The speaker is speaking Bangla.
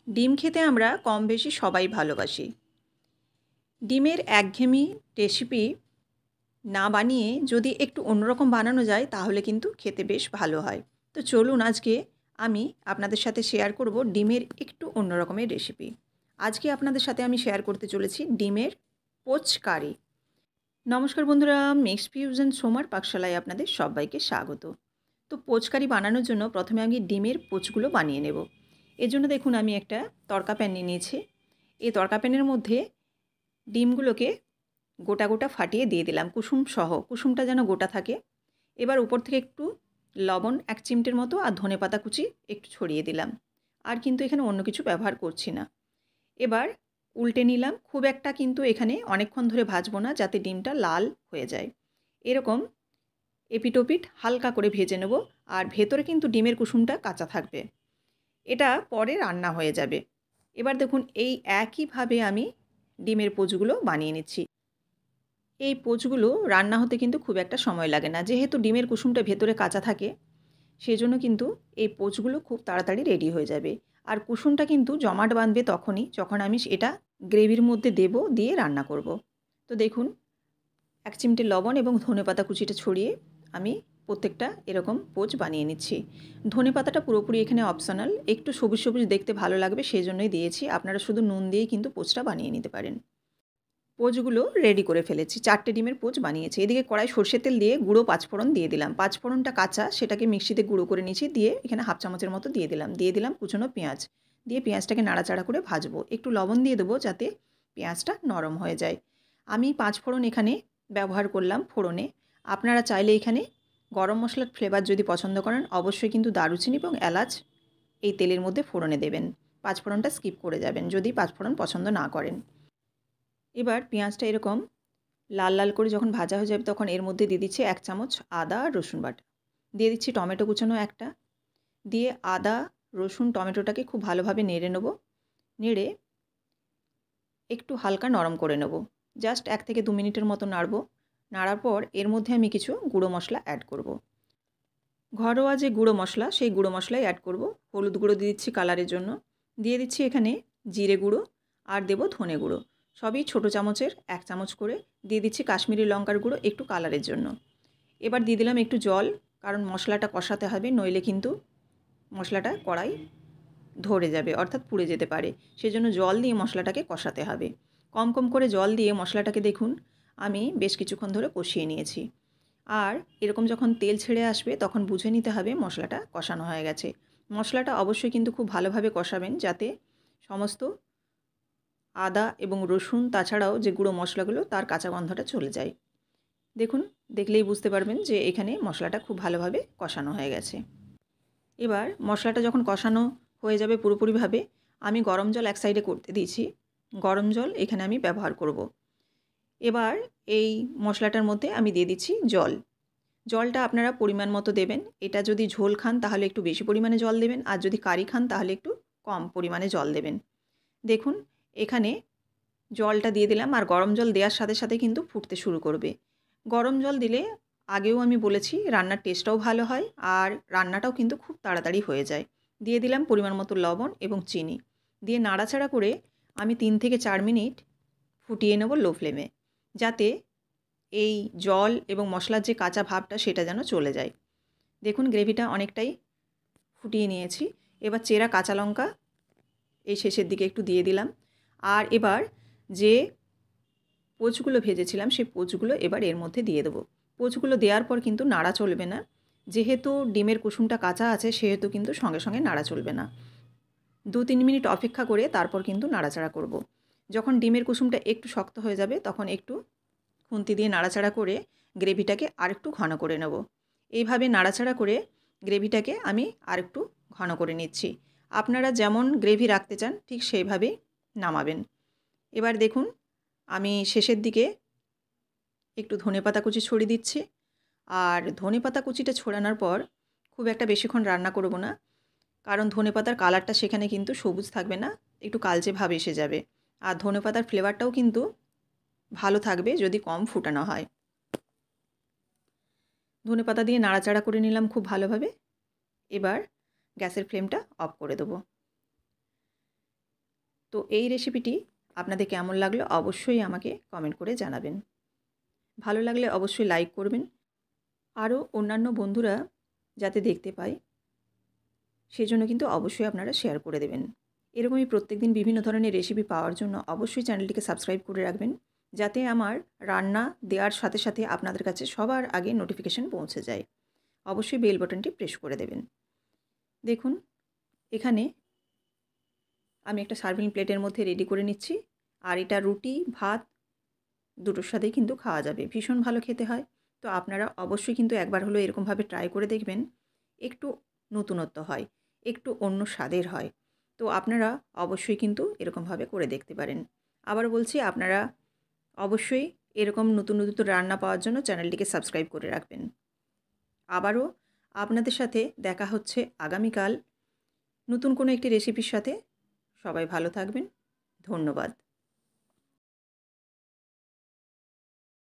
ডিম খেতে আমরা কম বেশি সবাই ভালোবাসি। ডিমের একঘেয়েমি রেসিপি না বানিয়ে যদি একটু অন্যরকম বানানো যায় তাহলে কিন্তু খেতে বেশ ভালো হয়। তো চলুন আজকে আমি আপনাদের সাথে শেয়ার করব ডিমের একটু অন্য রকমের রেসিপি। আজকে আপনাদের সাথে আমি শেয়ার করতে চলেছি ডিমের পোচ কারি। নমস্কার বন্ধুরা, মিক্স ফিউশন সোমার পাকশালায় আপনাদের সবাইকে স্বাগত। তো পোচ কারি বানানোর জন্য প্রথমে আমি ডিমের পোচগুলো বানিয়ে নেব। এর জন্য দেখুন আমি একটা তড়কা প্যান নিয়ে নিয়েছি। এই তড়কা প্যানের মধ্যে ডিমগুলোকে গোটা গোটা ফাটিয়ে দিয়ে দিলাম কুসুম সহ, কুসুমটা যেন গোটা থাকে। এবার উপর থেকে একটু লবণ 1 চিমটের মতো আর ধনেপাতা কুচি একটু ছড়িয়ে দিলাম। আর কিন্তু এখানে অন্য কিছু ব্যবহার করছি না। এবার উল্টে নিলাম। খুব একটা কিন্তু এখানে অনেকক্ষণ ধরে ভাজবো না, যাতে ডিমটা লাল হয়ে যায়। এরকম এপিঠ-ওপিঠ হালকা করে ভেজে নেব। আর ভেতরে কিন্তু ডিমের কুসুমটা কাঁচা থাকবে। এটা পরে রান্না হয়ে যাবে। এবার দেখুন এই একইভাবে আমি ডিমের পোচগুলো বানিয়ে নিচ্ছি। এই পোচগুলো রান্না হতে কিন্তু খুব একটা সময় লাগে না। যেহেতু ডিমের কুসুমটা ভেতরে কাঁচা থাকে, সেজন্য কিন্তু এই পোচগুলো খুব তাড়াতাড়ি রেডি হয়ে যাবে। আর কুসুমটা কিন্তু জমাট বাঁধবে তখনই, যখন আমি এটা গ্রেভির মধ্যে দেব, দিয়ে রান্না করব। তো দেখুন 1 চিমটে লবণ এবং ধনেপাতা কুচিটা ছড়িয়ে আমি প্রত্যেকটা এরকম পোচ বানিয়ে নিচ্ছি। ধনেপাতাটা পুরোপুরি এখানে অপশনাল। একটু সবুজ সবুজ দেখতে ভালো লাগবে সেজন্যই দিয়েছি। আপনারা শুধু নুন দিয়েই কিন্তু পোচটা বানিয়ে নিতে পারেন। পোচগুলো রেডি করে ফেলেছি। 4টে ডিমের পোচ বানিয়েছি। এদিকে কড়াই সরষের তেল দিয়ে গুঁড়ো পাঁচফোড়ন দিয়ে দিলাম। পাঁচফোড়নটা কাঁচা, সেটাকে মিক্সিতে গুঁড়ো করে নিয়েছি। দিয়ে এখানে হাফ চামচের মতো দিয়ে দিলাম। দিয়ে দিলাম কুচনো পেঁয়াজ। দিয়ে পেঁয়াজটাকে নাড়াচাড়া করে ভাজবো। একটু লবণ দিয়ে দেবো যাতে পেঁয়াজটা নরম হয়ে যায়। আমি পাঁচফোড়ন এখানে ব্যবহার করলাম ফোড়নে। আপনারা চাইলে এখানে গরম মশলার ফ্লেভার যদি পছন্দ করেন, অবশ্যই কিন্তু দারুচিনি এবং এলাচ এই তেলের মধ্যে ফোড়নে দেবেন। পাঁচফোড়নটা স্কিপ করে যাবেন যদি পাঁচফোড়ন পছন্দ না করেন। এবার পেঁয়াজটা এরকম লাল লাল করে যখন ভাজা হয়ে যাবে, তখন এর মধ্যে দিয়ে দিচ্ছি 1 চামচ আদা আর রসুন বাটা। দিয়ে দিচ্ছি টমেটো কুচানো একটা। দিয়ে আদা, রসুন, টমেটোটাকে খুব ভালোভাবে নেড়ে নেব। নেড়ে একটু হালকা নরম করে নেব। জাস্ট 1 থেকে 2 মিনিটের মতো নাড়ব। নাড়ার পর এর মধ্যে আমি কিছু গুঁড়ো মশলা অ্যাড করব। ঘরোয়া যে গুঁড়ো মশলা, সেই গুঁড়ো মশলাই অ্যাড করব। হলুদ গুঁড়ো দিয়ে দিচ্ছি কালারের জন্য। দিয়ে দিচ্ছি এখানে জিরে গুঁড়ো আর দেব ধনে গুঁড়ো। সবই ছোটো চামচের 1 চামচ করে। দিয়ে দিচ্ছি কাশ্মীরি লঙ্কার গুঁড়ো একটু কালারের জন্য। এবার দিয়ে দিলাম একটু জল, কারণ মশলাটা কষাতে হবে, নইলে কিন্তু মশলাটা কড়াই ধরে যাবে, অর্থাৎ পুড়ে যেতে পারে। সেজন্য জল দিয়ে মশলাটাকে কষাতে হবে। কম কম করে জল দিয়ে মশলাটাকে দেখুন আমি বেশ কিছুক্ষণ ধরে কষিয়ে নিয়েছি। আর এরকম যখন তেল ছেড়ে আসবে তখন বুঝে নিতে হবে মশলাটা কষানো হয়ে গেছে। মশলাটা অবশ্যই কিন্তু খুব ভালোভাবে কষাবেন, যাতে সমস্ত আদা এবং রসুন, তাছাড়াও যে গুঁড়ো মশলাগুলো, তার কাঁচা গন্ধটা চলে যায়। দেখুন, দেখলেই বুঝতে পারবেন যে এখানে মশলাটা খুব ভালোভাবে কষানো হয়ে গেছে। এবার মশলাটা যখন কষানো হয়ে যাবে পুরোপুরিভাবে, আমি গরম জল এক সাইডে করতে দিয়েছি। গরম জল এখানে আমি ব্যবহার করব। এবার এই মশলাটার মধ্যে আমি দিয়ে দিচ্ছি জল। জলটা আপনারা পরিমাণ মতো দেবেন। এটা যদি ঝোল খান তাহলে একটু বেশি পরিমাণে জল দেবেন, আর যদি কারি খান তাহলে একটু কম পরিমাণে জল দেবেন। দেখুন এখানে জলটা দিয়ে দিলাম, আর গরম জল দেওয়ার সাথে সাথে কিন্তু ফুটতে শুরু করবে। গরম জল দিলে, আগেও আমি বলেছি, রান্নার টেস্টটাও ভালো হয় আর রান্নাটাও কিন্তু খুব তাড়াতাড়ি হয়ে যায়। দিয়ে দিলাম পরিমাণ মতো লবণ এবং চিনি। দিয়ে নাড়াচাড়া করে আমি 3 থেকে 4 মিনিট ফুটিয়ে নেব লো ফ্লেমে, যাতে এই জল এবং মশলার যে কাঁচা ভাবটা সেটা যেন চলে যায়। দেখুন গ্রেভিটা অনেকটাই ফুটিয়ে নিয়েছি। এবার চেরা কাঁচা লঙ্কা এই শেষের দিকে একটু দিয়ে দিলাম। আর এবার যে পোচগুলো ভেজেছিলাম সেই পোচগুলো এবার এর মধ্যে দিয়ে দেবো। পোচগুলো দেওয়ার পর কিন্তু নাড়া চলবে না। যেহেতু ডিমের কুসুমটা কাঁচা আছে, সেহেতু কিন্তু সঙ্গে সঙ্গে নাড়া চলবে না। 2-3 মিনিট অপেক্ষা করে তারপর কিন্তু নাড়াচাড়া করব। যখন ডিমের কুসুমটা একটু শক্ত হয়ে যাবে, তখন একটু খুন্তি দিয়ে নাড়াচাড়া করে গ্রেভিটাকে আরেকটু ঘন করে নেব। এইভাবে নাড়াচাড়া করে গ্রেভিটাকে আমি আরেকটু ঘন করে নিচ্ছি। আপনারা যেমন গ্রেভি রাখতে চান ঠিক সেইভাবেই নামাবেন। এবার দেখুন আমি শেষের দিকে একটু ধনেপাতা কুচি ছড়িয়ে দিচ্ছি। আর ধনেপাতা কুচিটা ছড়ানোর পর খুব একটা বেশিক্ষণ রান্না করব না, কারণ ধনেপাতার কালারটা সেখানে কিন্তু সবুজ থাকবে না, একটু কালচে ভাব এসে যাবে। আর ধনেপাতার ফ্লেভারটাও কিন্তু ভালো থাকবে যদি কম ফুটানো হয়। ধনেপাতা দিয়ে নাড়াচাড়া করে নিলাম খুব ভালোভাবে। এবার গ্যাসের ফ্লেমটা অফ করে দেবো। তো এই রেসিপিটি আপনাদের কেমন লাগলো অবশ্যই আমাকে কমেন্ট করে জানাবেন। ভালো লাগলে অবশ্যই লাইক করবেন। আরও অন্যান্য বন্ধুরা যাতে দেখতে পায় সেজন্য কিন্তু অবশ্যই আপনারা শেয়ার করে দেবেন। এরকমই প্রত্যেকদিন বিভিন্ন ধরনের রেসিপি পাওয়ার জন্য অবশ্যই চ্যানেলটিকে সাবস্ক্রাইব করে রাখবেন, যাতে আমার রান্না দেওয়ার সাথে সাথে আপনাদের কাছে সবার আগে নোটিফিকেশন পৌঁছে যায়। অবশ্যই বেল বাটনটি প্রেস করে দেবেন। দেখুন, এখানে আমি একটা সার্ভিং প্লেটের মধ্যে রেডি করে নিচ্ছি। আর এটা রুটি, ভাত দুটোর সাথেই কিন্তু খাওয়া যাবে। ভীষণ ভালো খেতে হয়। তো আপনারা অবশ্যই কিন্তু একবার হলেও এরকমভাবে ট্রাই করে দেখবেন। একটু নতুনত্ব হয়, একটু অন্য স্বাদের হয়। তো আপনারা অবশ্যই কিন্তু এরকমভাবে করে দেখতে পারেন। আবার বলছি, আপনারা অবশ্যই এরকম নতুন নতুন রান্না পাওয়ার জন্য চ্যানেলটিকে সাবস্ক্রাইব করে রাখবেন। আবারও আপনাদের সাথে দেখা হচ্ছে আগামীকাল নতুন কোনো একটি রেসিপির সাথে। সবাই ভালো থাকবেন। ধন্যবাদ।